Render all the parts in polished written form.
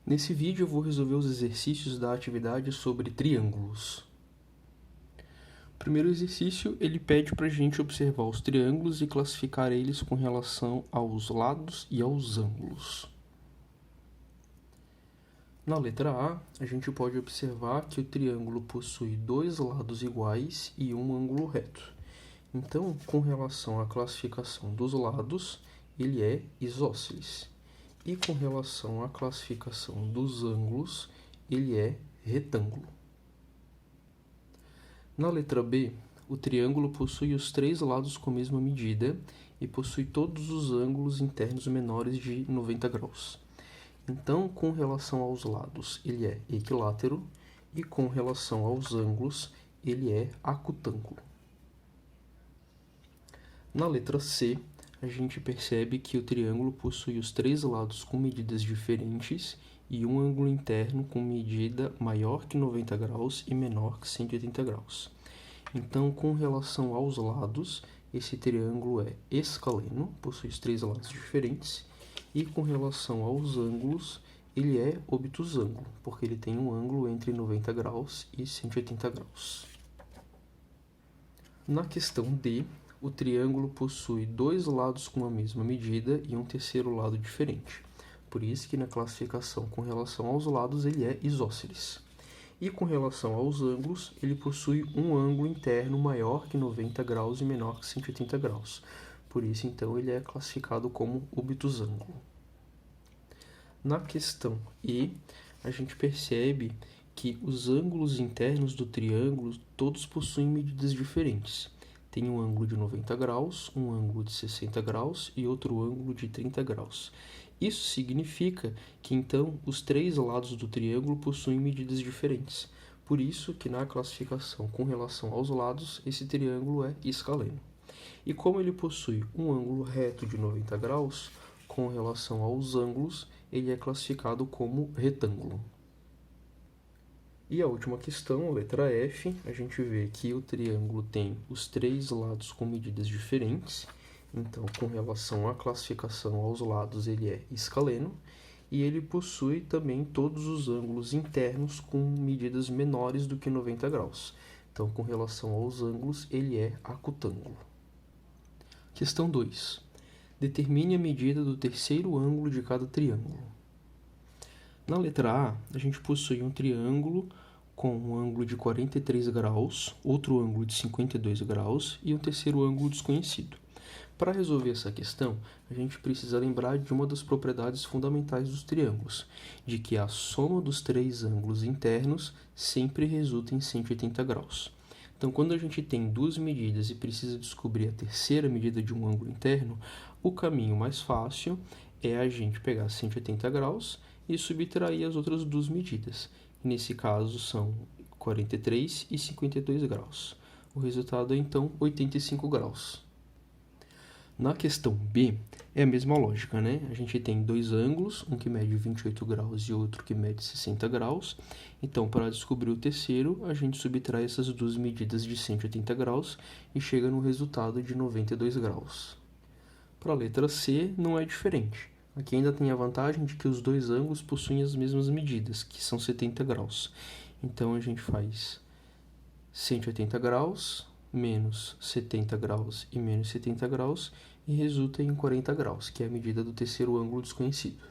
Nesse vídeo eu vou resolver os exercícios da atividade sobre triângulos. O primeiro exercício, ele pede para a gente observar os triângulos e classificar eles com relação aos lados e aos ângulos. Na letra A, a gente pode observar que o triângulo possui dois lados iguais e um ângulo reto. Então, com relação à classificação dos lados, ele é isósceles. E com relação à classificação dos ângulos, ele é retângulo. Na letra B, o triângulo possui os três lados com a mesma medida e possui todos os ângulos internos menores de 90 graus. Então, com relação aos lados, ele é equilátero e com relação aos ângulos, ele é acutângulo. Na letra C, a gente percebe que o triângulo possui os três lados com medidas diferentes e um ângulo interno com medida maior que 90 graus e menor que 180 graus. Então, com relação aos lados, esse triângulo é escaleno, possui os três lados diferentes, e com relação aos ângulos, ele é obtusângulo, porque ele tem um ângulo entre 90 graus e 180 graus. Na questão D, o triângulo possui dois lados com a mesma medida e um terceiro lado diferente. Por isso que na classificação com relação aos lados ele é isósceles. E com relação aos ângulos, ele possui um ângulo interno maior que 90 graus e menor que 180 graus. Por isso, então, ele é classificado como obtusângulo. Na questão E, a gente percebe que os ângulos internos do triângulo todos possuem medidas diferentes. Tem um ângulo de 90 graus, um ângulo de 60 graus e outro ângulo de 30 graus. Isso significa que, então, os três lados do triângulo possuem medidas diferentes. Por isso que na classificação com relação aos lados, esse triângulo é escaleno. E como ele possui um ângulo reto de 90 graus, com relação aos ângulos, ele é classificado como retângulo. E a última questão, a letra F, a gente vê que o triângulo tem os três lados com medidas diferentes. Então, com relação à classificação aos lados, ele é escaleno. E ele possui também todos os ângulos internos com medidas menores do que 90 graus. Então, com relação aos ângulos, ele é acutângulo. Questão 2. Determine a medida do terceiro ângulo de cada triângulo. Na letra A, a gente possui um triângulo com um ângulo de 43 graus, outro ângulo de 52 graus e um terceiro ângulo desconhecido. Para resolver essa questão, a gente precisa lembrar de uma das propriedades fundamentais dos triângulos, de que a soma dos três ângulos internos sempre resulta em 180 graus. Então, quando a gente tem duas medidas e precisa descobrir a terceira medida de um ângulo interno, o caminho mais fácil é a gente pegar 180 graus e subtrair as outras duas medidas. Nesse caso, são 43 e 52 graus. O resultado é, então, 85 graus. Na questão B, é a mesma lógica, né? A gente tem dois ângulos, um que mede 28 graus e outro que mede 60 graus. Então, para descobrir o terceiro, a gente subtrai essas duas medidas de 180 graus e chega no resultado de 92 graus. Para a letra C, não é diferente. Aqui ainda tem a vantagem de que os dois ângulos possuem as mesmas medidas, que são 70 graus. Então, a gente faz 180 graus, menos 70 graus e menos 70 graus, e resulta em 40 graus, que é a medida do terceiro ângulo desconhecido.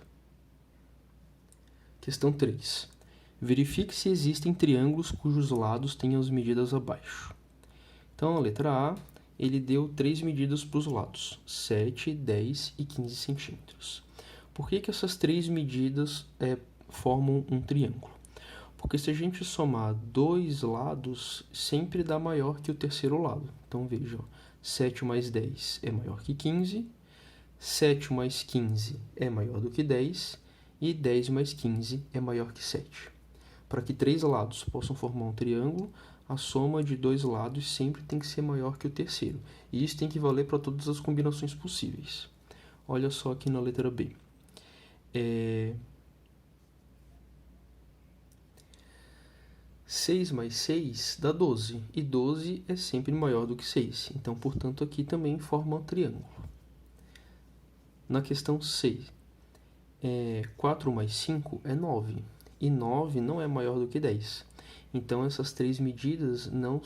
Questão 3. Verifique se existem triângulos cujos lados tenham as medidas abaixo. Então, a letra A, ele deu três medidas para os lados, 7, 10 e 15 centímetros. Por que essas três medidas formam um triângulo? Porque se a gente somar dois lados, sempre dá maior que o terceiro lado. Então, vejam, 7 mais 10 é maior que 15, 7 mais 15 é maior do que 10, e 10 mais 15 é maior que 7. Para que três lados possam formar um triângulo, a soma de dois lados sempre tem que ser maior que o terceiro. E isso tem que valer para todas as combinações possíveis. Olha só aqui na letra B. 6 mais 6 dá 12, e 12 é sempre maior do que 6. Então, portanto, aqui também forma um triângulo. Na questão C, 4 mais 5 é 9, e 9 não é maior do que 10. Então, essas três medidas não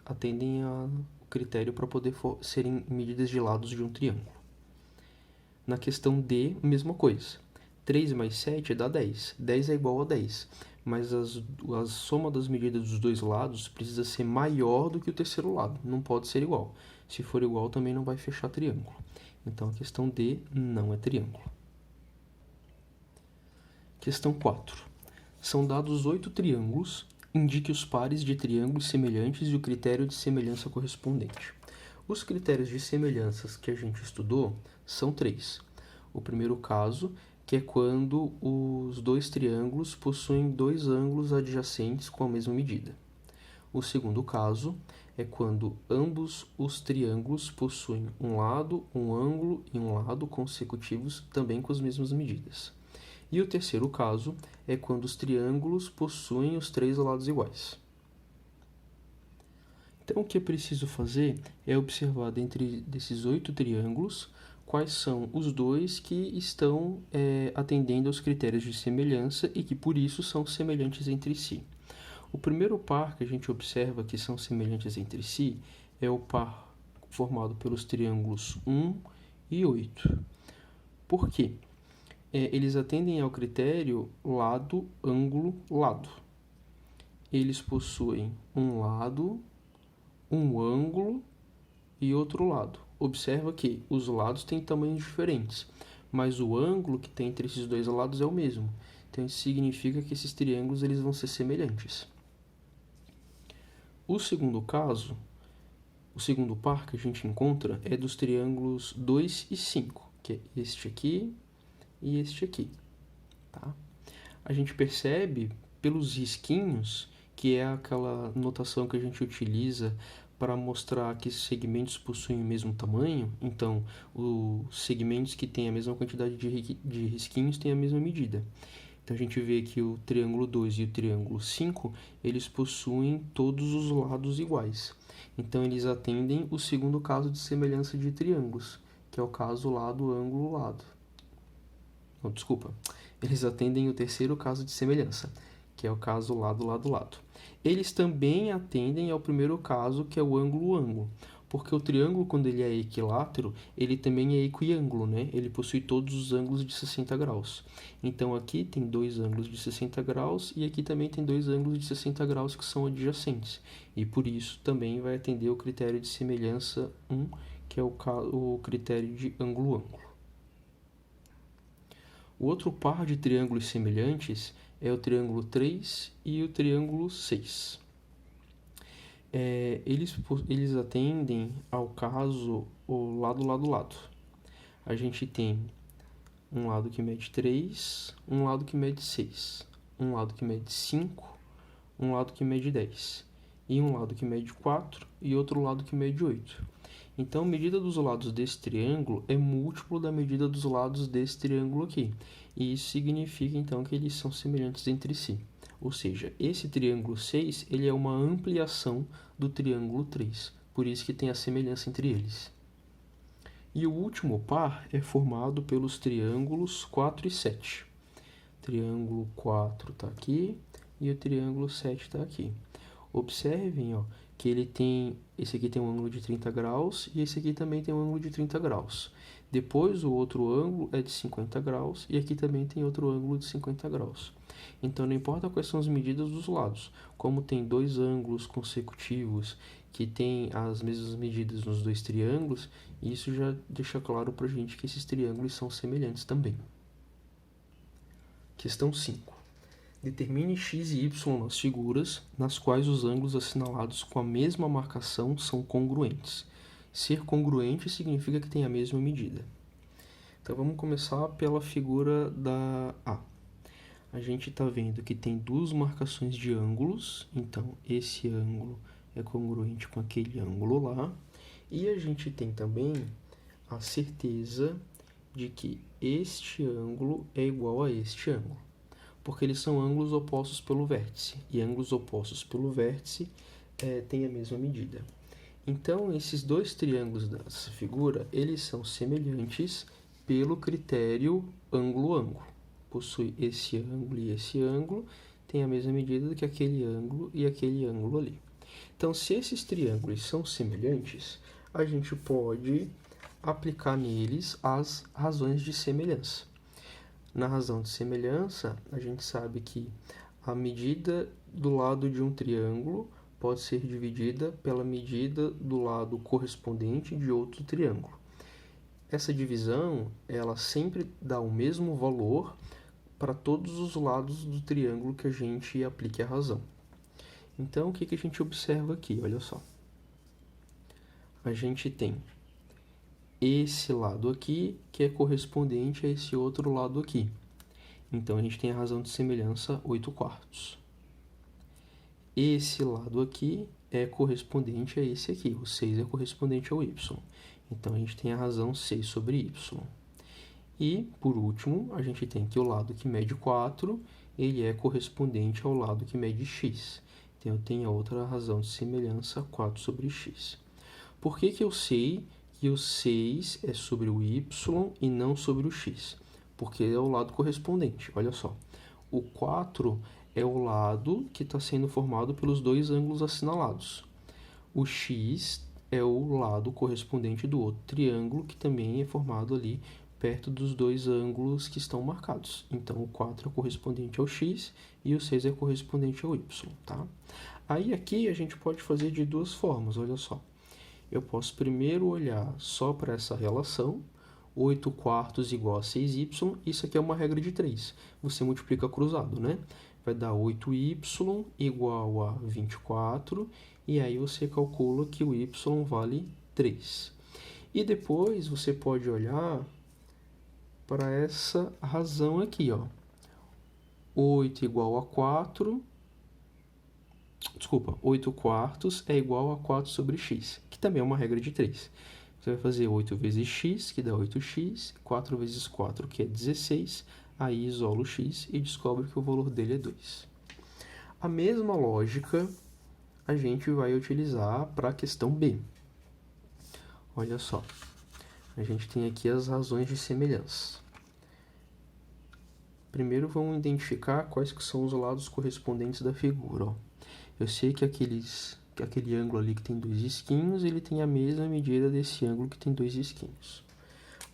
atendem ao critério para poder serem medidas de lados de um triângulo. Na questão D, mesma coisa. 3 mais 7 dá 10. 10 é igual a 10. Mas a soma das medidas dos dois lados precisa ser maior do que o terceiro lado. Não pode ser igual. Se for igual, também não vai fechar triângulo. Então, a questão D não é triângulo. Questão 4. São dados 8 triângulos. Indique os pares de triângulos semelhantes e o critério de semelhança correspondente. Os critérios de semelhanças que a gente estudou são 3. O primeiro caso, que é quando os dois triângulos possuem dois ângulos adjacentes com a mesma medida. O segundo caso é quando ambos os triângulos possuem um lado, um ângulo e um lado consecutivos também com as mesmas medidas. E o terceiro caso é quando os triângulos possuem os três lados iguais. Então, o que é preciso fazer é observar dentre desses 8 triângulos quais são os dois que estão atendendo aos critérios de semelhança e que, por isso, são semelhantes entre si. O primeiro par que a gente observa que são semelhantes entre si é o par formado pelos triângulos 1 e 8. Por quê? Eles atendem ao critério lado, ângulo, lado. Eles possuem um lado, um ângulo e outro lado. Observa que os lados têm tamanhos diferentes, mas o ângulo que tem entre esses dois lados é o mesmo. Então, isso significa que esses triângulos eles vão ser semelhantes. O segundo caso, o segundo par que a gente encontra é dos triângulos 2 e 5, que é este aqui e este aqui. Tá? A gente percebe pelos risquinhos, que é aquela notação que a gente utiliza para mostrar que segmentos possuem o mesmo tamanho. Então, os segmentos que têm a mesma quantidade de risquinhos têm a mesma medida. Então, a gente vê que o triângulo 2 e o triângulo 5, eles possuem todos os lados iguais. Então, eles atendem o segundo caso de semelhança de triângulos, que é o caso lado, ângulo, lado. Não, desculpa. Eles atendem o terceiro caso de semelhança, que é o caso lado, lado, lado. Eles também atendem ao primeiro caso, que é o ângulo, ângulo. Porque o triângulo, quando ele é equilátero, ele também é equiângulo, né? Ele possui todos os ângulos de 60 graus. Então, aqui tem dois ângulos de 60 graus e aqui também tem dois ângulos de 60 graus que são adjacentes. E por isso também vai atender o critério de semelhança 1, que é o critério de ângulo, ângulo. O outro par de triângulos semelhantes é o triângulo 3 e o triângulo 6. Eles atendem ao caso o lado, lado, lado. A gente tem um lado que mede 3, um lado que mede 6, um lado que mede 5, um lado que mede 10, e um lado que mede 4 e outro lado que mede 8. Então, a medida dos lados desse triângulo é múltiplo da medida dos lados desse triângulo aqui. E isso significa, então, que eles são semelhantes entre si. Ou seja, esse triângulo 6 ele é uma ampliação do triângulo 3. Por isso que tem a semelhança entre eles. E o último par é formado pelos triângulos 4 e 7. O triângulo 4 está aqui e o triângulo 7 está aqui. Observem, que esse aqui tem um ângulo de 30 graus e esse aqui também tem um ângulo de 30 graus. Depois o outro ângulo é de 50 graus e aqui também tem outro ângulo de 50 graus. Então não importa quais são as medidas dos lados, como tem dois ângulos consecutivos que têm as mesmas medidas nos dois triângulos, isso já deixa claro para a gente que esses triângulos são semelhantes também. Questão 5. Determine x e y nas figuras, nas quais os ângulos assinalados com a mesma marcação são congruentes. Ser congruente significa que tem a mesma medida. Então, vamos começar pela figura da A. A gente está vendo que tem duas marcações de ângulos, então esse ângulo é congruente com aquele ângulo lá. E a gente tem também a certeza de que este ângulo é igual a este ângulo, porque eles são ângulos opostos pelo vértice, e ângulos opostos pelo vértice têm a mesma medida. Então, esses dois triângulos dessa figura, eles são semelhantes pelo critério ângulo-ângulo. Possui esse ângulo e esse ângulo, tem a mesma medida que aquele ângulo e aquele ângulo ali. Então, se esses triângulos são semelhantes, a gente pode aplicar neles as razões de semelhança. Na razão de semelhança, a gente sabe que a medida do lado de um triângulo pode ser dividida pela medida do lado correspondente de outro triângulo. Essa divisão, ela sempre dá o mesmo valor para todos os lados do triângulo que a gente aplique a razão. Então, o que a gente observa aqui? Olha só. A gente tem esse lado aqui, que é correspondente a esse outro lado aqui. Então, a gente tem a razão de semelhança 8/4. Esse lado aqui é correspondente a esse aqui. O 6 é correspondente ao y. Então, a gente tem a razão 6/y. E, por último, a gente tem que o lado que mede 4, ele é correspondente ao lado que mede x. Então, eu tenho a outra razão de semelhança 4/x. Por que eu sei que o 6 é sobre o y e não sobre o x? Porque é o lado correspondente. Olha só. O 4 é o lado que está sendo formado pelos dois ângulos assinalados. O x é o lado correspondente do outro triângulo, que também é formado ali perto dos dois ângulos que estão marcados. Então, o 4 é correspondente ao x e o 6 é correspondente ao y, tá? Aí, aqui, a gente pode fazer de duas formas, olha só. Eu posso primeiro olhar só para essa relação, 8/4 igual a 6y, isso aqui é uma regra de 3. Você multiplica cruzado, né? Vai dar 8y igual a 24, e aí você calcula que o y vale 3. E depois você pode olhar para essa razão aqui, ó. 8 igual a 4... Desculpa, 8/4 é igual a 4/x, que também é uma regra de 3. Você vai fazer 8 vezes x, que dá 8x, 4 vezes 4, que é 16, aí isola o x e descobre que o valor dele é 2. A mesma lógica a gente vai utilizar para a questão B. Olha só, a gente tem aqui as razões de semelhança. Primeiro vamos identificar quais que são os lados correspondentes da figura, ó. Eu sei que aquele ângulo ali que tem 2 risquinhos, ele tem a mesma medida desse ângulo que tem 2 risquinhos.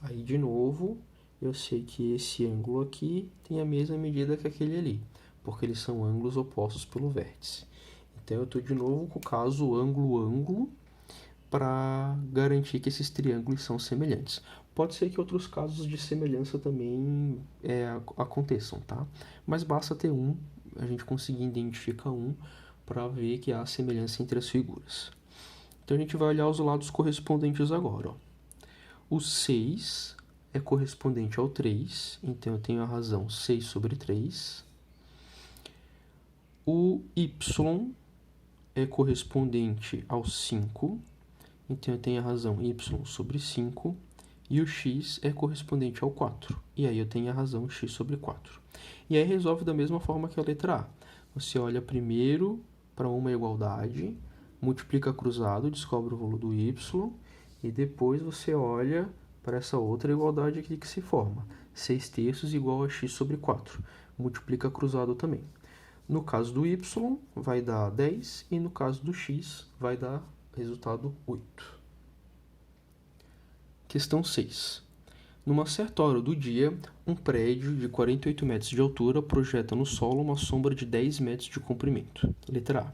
Aí, de novo, eu sei que esse ângulo aqui tem a mesma medida que aquele ali, porque eles são ângulos opostos pelo vértice. Então, eu estou de novo com o caso ângulo-ângulo para garantir que esses triângulos são semelhantes. Pode ser que outros casos de semelhança também aconteçam, tá? Mas basta ter um, a gente conseguir identificar um, para ver que há semelhança entre as figuras. Então, a gente vai olhar os lados correspondentes agora, ó. O 6 é correspondente ao 3, então eu tenho a razão 6/3. O y é correspondente ao 5, então eu tenho a razão y/5. E o x é correspondente ao 4, e aí eu tenho a razão x/4. E aí resolve da mesma forma que a letra A. Você olha primeiro para uma igualdade, multiplica cruzado, descobre o valor do y, e depois você olha para essa outra igualdade aqui que se forma, 6/3 igual a x/4, multiplica cruzado também. No caso do y, vai dar 10, e no caso do x, vai dar resultado 8. Questão 6. Numa certa hora do dia, um prédio de 48 metros de altura projeta no solo uma sombra de 10 metros de comprimento. Letra A.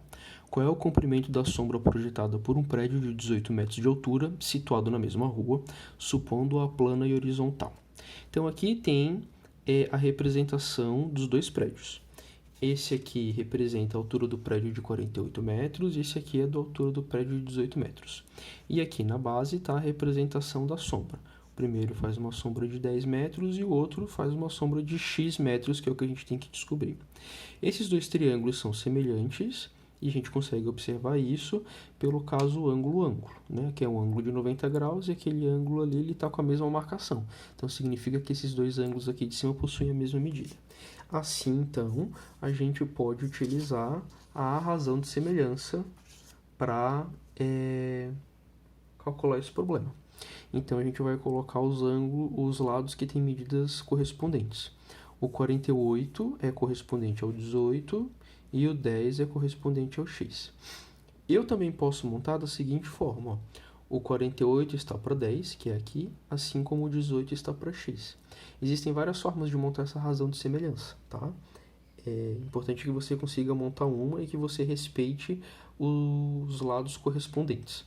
Qual é o comprimento da sombra projetada por um prédio de 18 metros de altura, situado na mesma rua, supondo-a plana e horizontal? Então, aqui tem a representação dos dois prédios. Esse aqui representa a altura do prédio de 48 metros, e esse aqui é da altura do prédio de 18 metros. E aqui na base está a representação da sombra. O primeiro faz uma sombra de 10 metros e o outro faz uma sombra de x metros, que é o que a gente tem que descobrir. Esses dois triângulos são semelhantes e a gente consegue observar isso pelo caso ângulo-ângulo, né? Que é um ângulo de 90 graus e aquele ângulo ali está com a mesma marcação. Então, significa que esses dois ângulos aqui de cima possuem a mesma medida. Assim, então, a gente pode utilizar a razão de semelhança para calcular esse problema. Então, a gente vai colocar os lados que têm medidas correspondentes. O 48 é correspondente ao 18 e o 10 é correspondente ao x. Eu também posso montar da seguinte forma, ó. O 48 está para 10, que é aqui, assim como o 18 está para x. Existem várias formas de montar essa razão de semelhança, tá? É importante que você consiga montar uma e que você respeite os lados correspondentes.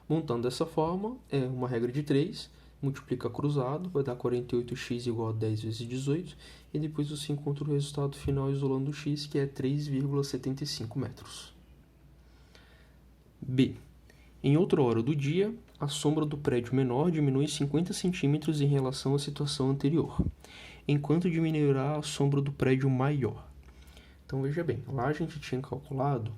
Montando dessa forma, é uma regra de 3, multiplica cruzado, vai dar 48x igual a 10 vezes 18, e depois você encontra o resultado final isolando o x, que é 3,75 metros. B. Em outra hora do dia, a sombra do prédio menor diminui 50 centímetros em relação à situação anterior, enquanto diminuirá a sombra do prédio maior. Então, veja bem, lá a gente tinha calculado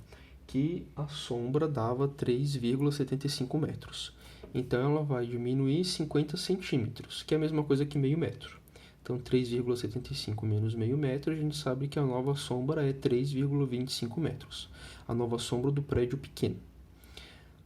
que a sombra dava 3,75 metros. Então, ela vai diminuir 50 centímetros, que é a mesma coisa que meio metro. Então, 3,75 menos meio metro, a gente sabe que a nova sombra é 3,25 metros. A nova sombra do prédio pequeno.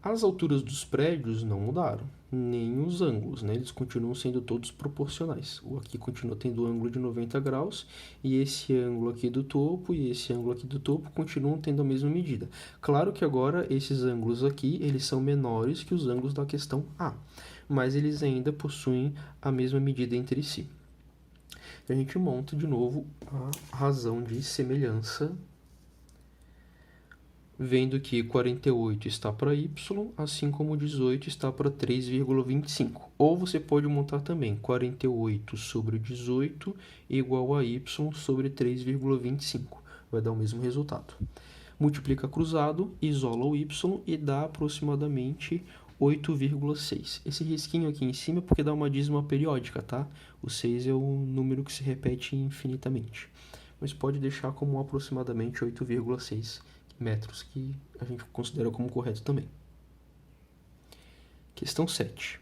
As alturas dos prédios não mudaram, nem os ângulos, né? Eles continuam sendo todos proporcionais. O aqui continua tendo ângulo de 90 graus, e esse ângulo aqui do topo e esse ângulo aqui do topo continuam tendo a mesma medida. Claro que agora esses ângulos aqui, eles são menores que os ângulos da questão A, mas eles ainda possuem a mesma medida entre si. A gente monta de novo a razão de semelhança, vendo que 48 está para y, assim como 18 está para 3,25. Ou você pode montar também 48 sobre 18 igual a y sobre 3,25. Vai dar o mesmo resultado. Multiplica cruzado, isola o y e dá aproximadamente 8,6. Esse risquinho aqui em cima é porque dá uma dízima periódica, tá? O 6 é o número que se repete infinitamente. Mas pode deixar como aproximadamente 8,6 metros, que a gente considera como correto também. Questão 7.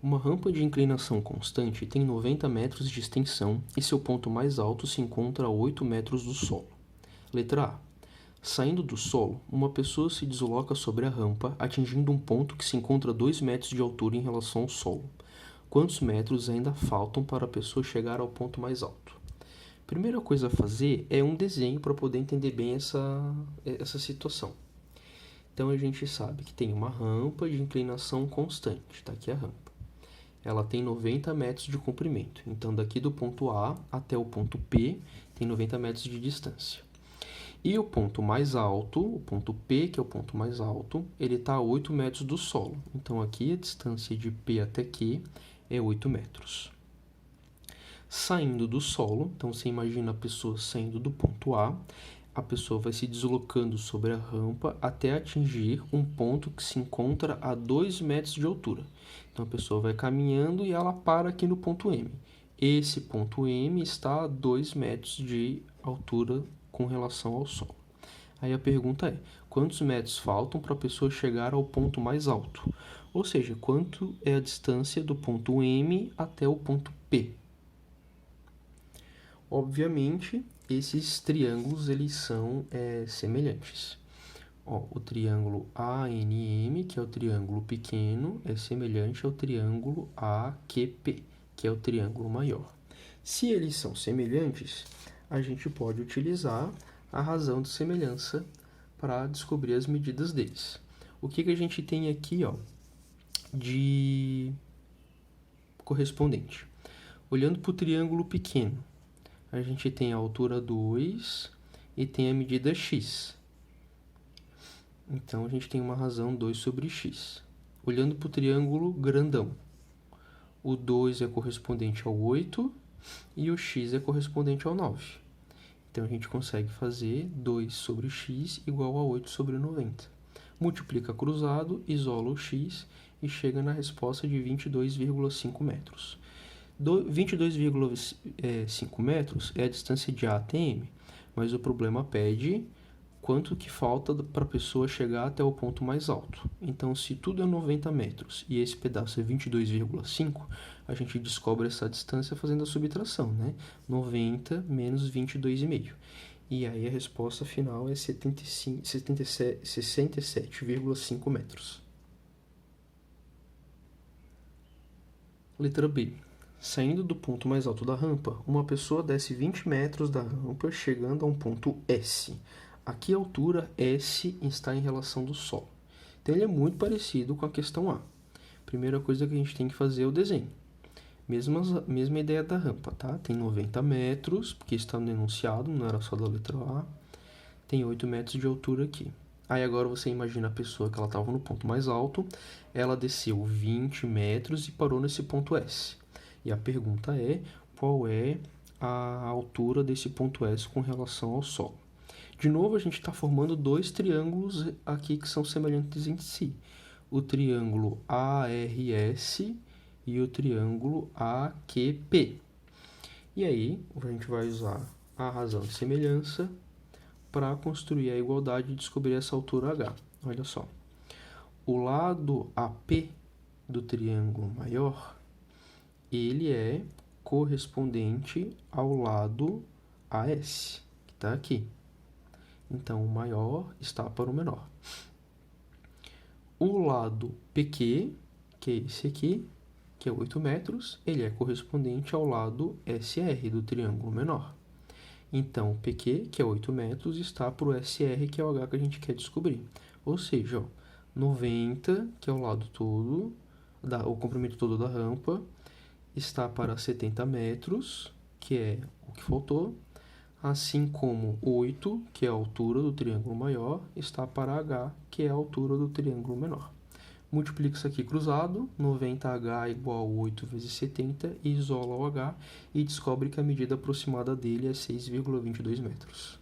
Uma rampa de inclinação constante tem 90 metros de extensão e seu ponto mais alto se encontra a 8 metros do solo. Letra A. Saindo do solo, uma pessoa se desloca sobre a rampa, atingindo um ponto que se encontra a 2 metros de altura em relação ao solo. Quantos metros ainda faltam para a pessoa chegar ao ponto mais alto? Primeira coisa a fazer é um desenho para poder entender bem essa situação. Então, a gente sabe que tem uma rampa de inclinação constante. Está aqui a rampa. Ela tem 90 metros de comprimento. Então, daqui do ponto A até o ponto P, tem 90 metros de distância. E o ponto mais alto, o ponto P, que é o ponto mais alto, ele está a 8 metros do solo. Então, aqui a distância de P até Q é 8 metros. Saindo do solo, então você imagina a pessoa saindo do ponto A, a pessoa vai se deslocando sobre a rampa até atingir um ponto que se encontra a 2 metros de altura. Então a pessoa vai caminhando e ela para aqui no ponto M. Esse ponto M está a 2 metros de altura com relação ao solo. Aí a pergunta é, quantos metros faltam para a pessoa chegar ao ponto mais alto? Ou seja, quanto é a distância do ponto M até o ponto P? Obviamente, esses triângulos eles são semelhantes. Ó, o triângulo ANM, que é o triângulo pequeno, é semelhante ao triângulo AQP, que é o triângulo maior. Se eles são semelhantes, a gente pode utilizar a razão de semelhança para descobrir as medidas deles. O que a gente tem aqui, ó, de correspondente? Olhando para o triângulo pequeno, a gente tem a altura 2 e tem a medida x. Então, a gente tem uma razão 2 sobre x. Olhando para o triângulo grandão, o 2 é correspondente ao 8 e o x é correspondente ao 9. Então, a gente consegue fazer 2 sobre x igual a 8 sobre 90. Multiplica cruzado, isola o x e chega na resposta de 22,5 metros. 22,5 metros é a distância de A até M, mas o problema pede quanto que falta para a pessoa chegar até o ponto mais alto. Então, se tudo é 90 metros e esse pedaço é 22,5, a gente descobre essa distância fazendo a subtração, né? 90 menos 22,5. E aí a resposta final é 67,5 metros. Letra B. Saindo do ponto mais alto da rampa, uma pessoa desce 20 metros da rampa, chegando a um ponto S. A que altura S está em relação do solo? Então, ele é muito parecido com a questão A. Primeira coisa que a gente tem que fazer é o desenho. Mesma ideia da rampa, tá? Tem 90 metros, porque está no enunciado, não era só da letra A. Tem 8 metros de altura aqui. Aí agora você imagina a pessoa que ela estava no ponto mais alto, ela desceu 20 metros e parou nesse ponto S. E a pergunta é, qual é a altura desse ponto S com relação ao solo? De novo, a gente está formando dois triângulos aqui que são semelhantes entre si. O triângulo ARS e o triângulo AQP. E aí, a gente vai usar a razão de semelhança para construir a igualdade e descobrir essa altura H. Olha só. O lado AP do triângulo maior, ele é correspondente ao lado AS, que está aqui. Então, o maior está para o menor. O lado PQ, que é esse aqui, que é 8 metros, ele é correspondente ao lado SR do triângulo menor. Então, o PQ, que é 8 metros, está para o SR, que é o H que a gente quer descobrir. Ou seja, ó, 90, que é o lado todo, o comprimento todo da rampa, está para 70 metros, que é o que faltou, assim como 8, que é a altura do triângulo maior, está para H, que é a altura do triângulo menor. Multiplica isso aqui cruzado, 90H igual a 8 vezes 70, e isola o H e descobre que a medida aproximada dele é 6,22 metros.